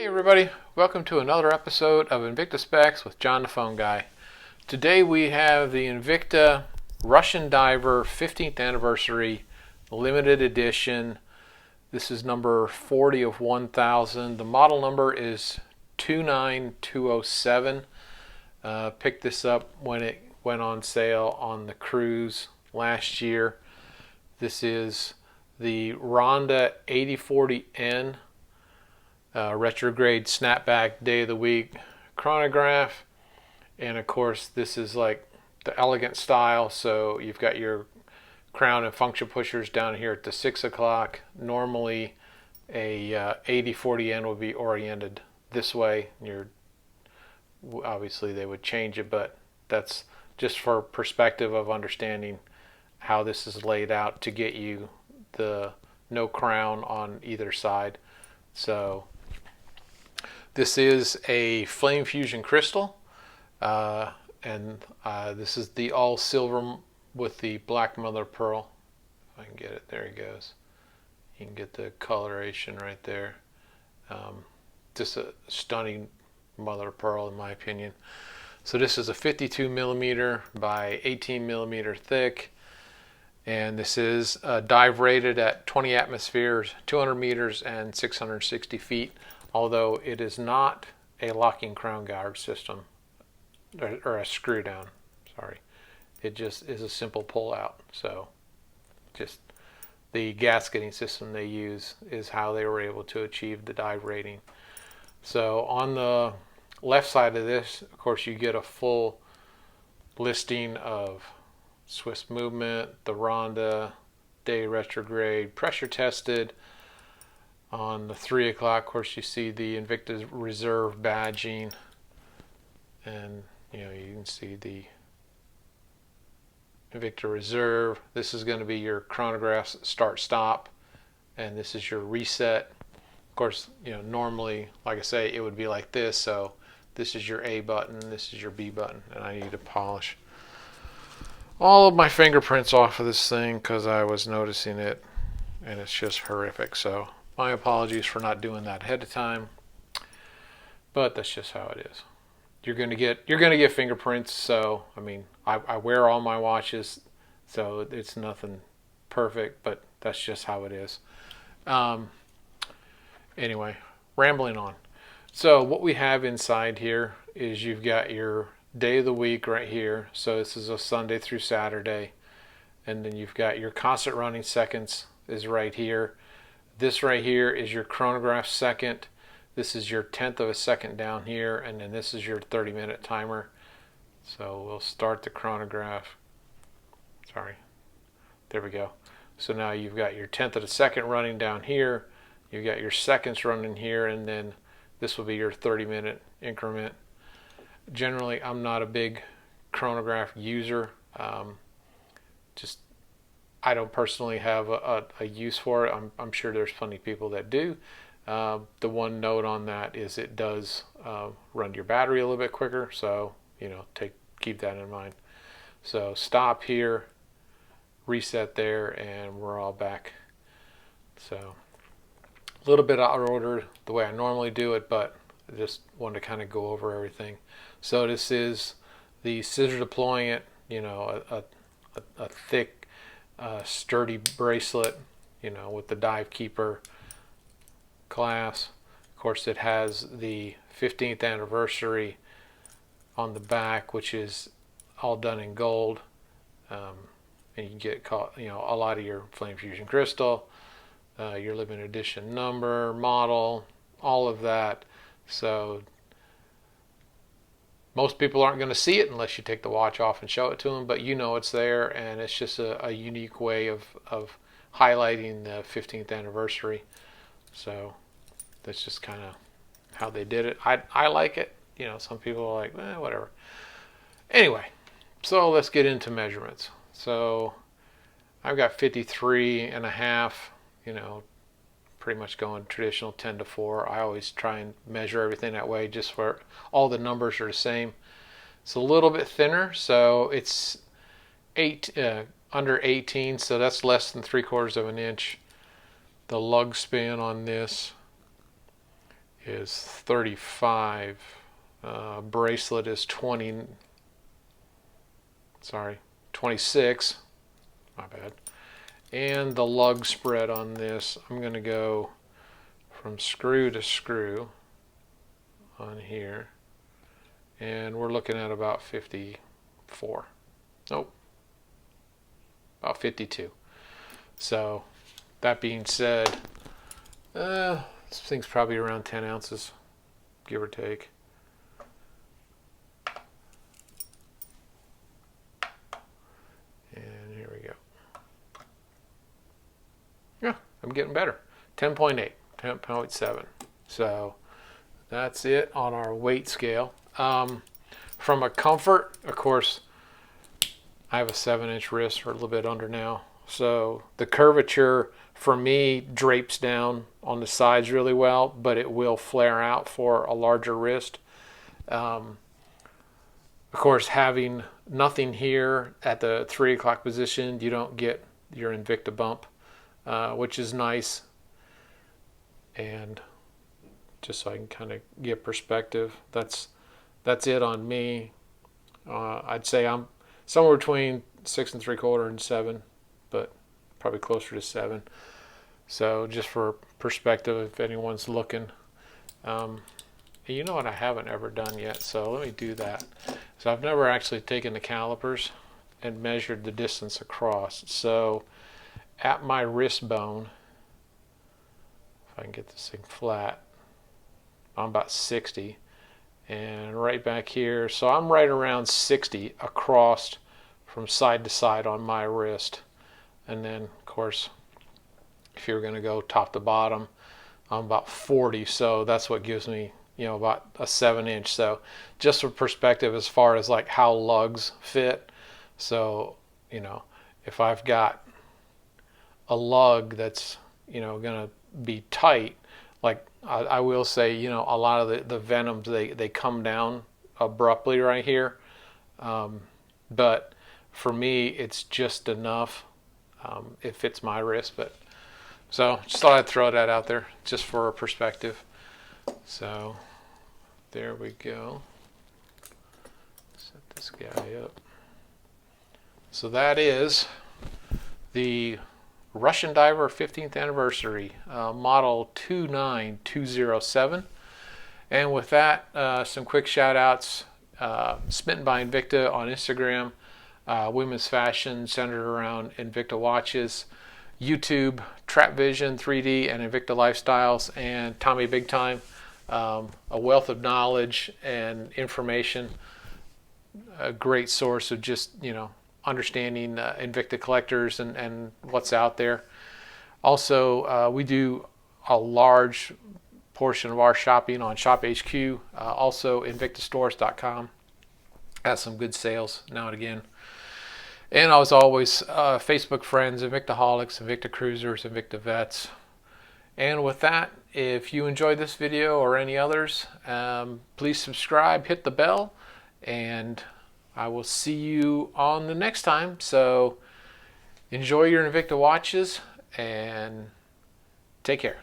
Hey everybody, welcome to another episode of Invicta Specs with John the Phone Guy. Today we have the Invicta Russian Diver 15th Anniversary Limited Edition. This is number 40 of 1000. The model number is 29207. Picked this up when it went on sale on the cruise last year. This is the Ronda 8040N. Retrograde snapback day of the week chronograph, and of course this is like the elegant style, so you've got your crown and function pushers down here at the 6 o'clock. Normally a 8040N would be oriented this way. Obviously they would change it, but that's just for perspective of understanding how this is laid out to get you the no crown on either side. So this is a flame fusion crystal, and this is the all silver with the black mother of pearl. If I can get it, there it goes. You can get the coloration right there. Just a stunning mother of pearl in my opinion. So this is a 52 millimeter by 18 millimeter thick, and this is dive rated at 20 atmospheres, 200 meters, and 660 feet. Although it is not a locking crown guard system, or a screw down, sorry. It just is a simple pull out. So just the gasketing system they use is how they were able to achieve the dive rating. So on the left side of this, of course, you get a full listing of Swiss movement, the Ronda, day retrograde, pressure tested. On the 3 o'clock, of course, you see the Invicta Reserve badging, and you can see the Invicta Reserve. This is going to be your chronograph's start-stop, and this is your reset. Of course, normally, like I say, it would be like this. So this is your A button, this is your B button, and I need to polish all of my fingerprints off of this thing because I was noticing it, and it's just horrific. So my apologies for not doing that ahead of time, but that's just how it is. You're gonna get fingerprints. So I mean, I wear all my watches, so it's nothing perfect, but that's just how it is. Anyway, rambling on. So what we have inside here is you've got your day of the week right here. So this is a Sunday through Saturday, and then you've got your constant running seconds is right here. This right here is your chronograph second. This is your 1/10 of a second down here, and then this is your 30-minute timer. So we'll start the chronograph. Sorry, there we go. So now you've got your 1/10 of a second running down here. You've got your seconds running here, and then this will be your 30-minute increment. Generally, I'm not a big chronograph user. I don't personally have a use for it. I'm sure there's plenty of people that do. The one note on that is it does run your battery a little bit quicker, so keep that in mind. So stop here, reset there, and we're all back. So a little bit out of order the way I normally do it, but I just wanted to kind of go over everything. So this is the scissor deploying it, a thick sturdy bracelet, with the dive keeper class. Of course, it has the 15th anniversary on the back, which is all done in gold, and you can get a lot of your flame fusion crystal, your limited edition number, model, all of that. So most people aren't going to see it unless you take the watch off and show it to them, but it's there, and it's just a unique way of highlighting the 15th anniversary. So that's just kind of how they did it. I like it. Some people are like, whatever. Anyway, so let's get into measurements. So I've got 53.5, pretty much going traditional 10-4. I always try and measure everything that way, just where all the numbers are the same. It's a little bit thinner, so it's under 18, so that's less than 3/4 of an inch. The lug span on this is 35. Bracelet is 26. My bad. And the lug spread on this, I'm going to go from screw to screw on here. And we're looking at about 54. Nope. About 52. So, that being said, this thing's probably around 10 ounces, give or take. And here we go. Yeah, I'm getting better. 10.8, 10.7. So that's it on our weight scale. From a comfort, of course, I have a 7-inch wrist, or a little bit under now. So the curvature for me drapes down on the sides really well, but it will flare out for a larger wrist. Of course, having nothing here at the 3 o'clock position, you don't get your Invicta bump, which is nice. And just so I can kind of get perspective, that's it on me. I'd say I'm somewhere between 6 3/4 and 7, but probably closer to 7. So just for perspective, if anyone's looking. You know what I haven't ever done yet, so let me do that. So I've never actually taken the calipers and measured the distance across. So at my wrist bone, if I can get this thing flat, I'm about 60. And right back here, so I'm right around 60 across from side to side on my wrist. And then, of course, if you're going to go top to bottom, I'm about 40. So that's what gives me, about a 7-inch. So just for perspective as far as like how lugs fit. So, if I've got a lug that's, going to be tight, like I will say, a lot of the venoms, they come down abruptly right here. But for me, it's just enough. It fits my wrist, but so just thought I'd throw that out there just for a perspective. So there we go. Set this guy up. So that is the Russian Diver 15th anniversary, model 29207. And with that, some quick shout outs. Smitten by Invicta on Instagram, women's fashion centered around Invicta watches, YouTube, Trap Vision 3D and Invicta Lifestyles, and Tommy Big Time, a wealth of knowledge and information, a great source of just, understanding Invicta collectors and what's out there. Also, we do a large portion of our shopping on Shop HQ, also Invictastores.com. Has some good sales now and again. And as always, Facebook friends, Invictaholics, Invictacruisers, InvictaVets. And with that, if you enjoyed this video or any others, please subscribe, hit the bell, and I will see you on the next time. So enjoy your Invicta watches and take care.